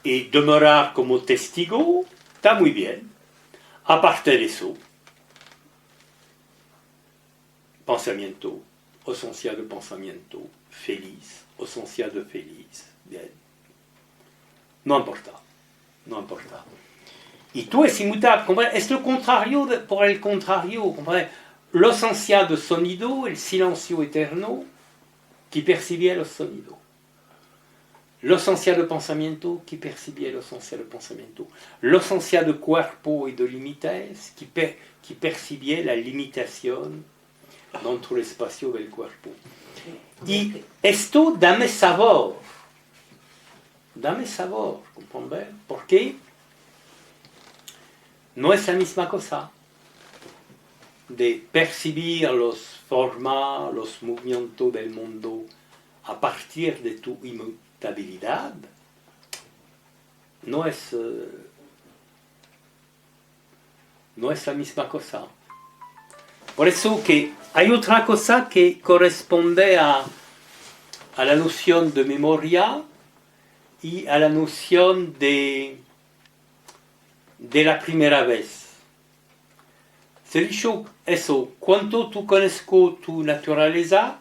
y demorar como testigo está muy bien. Aparte de eso, pensamiento, esencia de pensamiento, feliz, esencia de feliz, bien. No importa, no importa. Y tú es inmutable, ¿comprendes? Es lo contrario, por el contrario, ¿comprendes? La esencia de sonido, el silencio eterno, que percibía los sonidos. La esencia de pensamiento, que percibía la esencia de pensamiento. La esencia de cuerpo y de límites, que percibía la limitación dentro del espacio del cuerpo. Y esto dame sabor, ¿comprendes? Porque no es la misma cosa de percibir las formas, los movimientos del mundo a partir de tu inmutabilidad. No es no es la misma cosa. Por eso que hay otra cosa que corresponde a la noción de memoria y a la noción de la primera vez. Se dicho eso, cuando tú conozco tu naturaleza,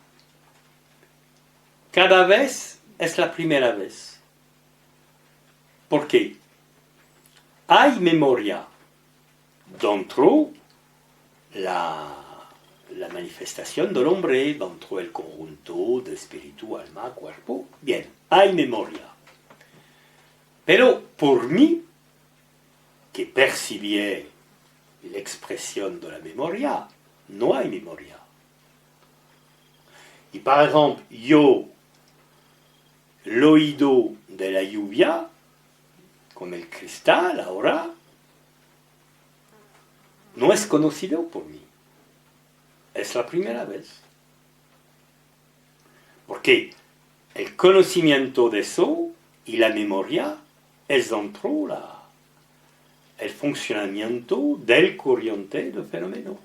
cada vez es la primera vez. ¿Por qué? Hay memoria dentro la manifestación del hombre, dentro del conjunto de espíritu, alma, cuerpo. Bien, hay memoria. Pero por mí, que percibí la expresión de la memoria, no hay memoria. Y por ejemplo, yo, el oído de la lluvia, con el cristal ahora, no es conocido por mí. Es la primera vez. Porque el conocimiento de eso y la memoria es dentro el funcionamiento del corriente del fenómeno.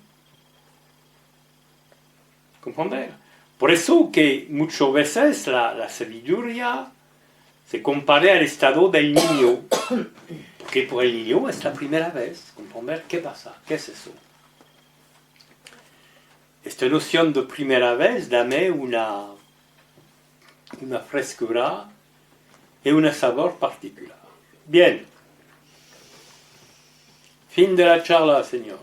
¿Comprender? Por eso que muchas veces la sabiduría se compara al estado del niño. Porque por el niño es la primera vez. ¿Comprender qué pasa? ¿Qué es eso? Esta noción de primera vez dame una frescura y un sabor particular. Bien. Fin de la charla, señor.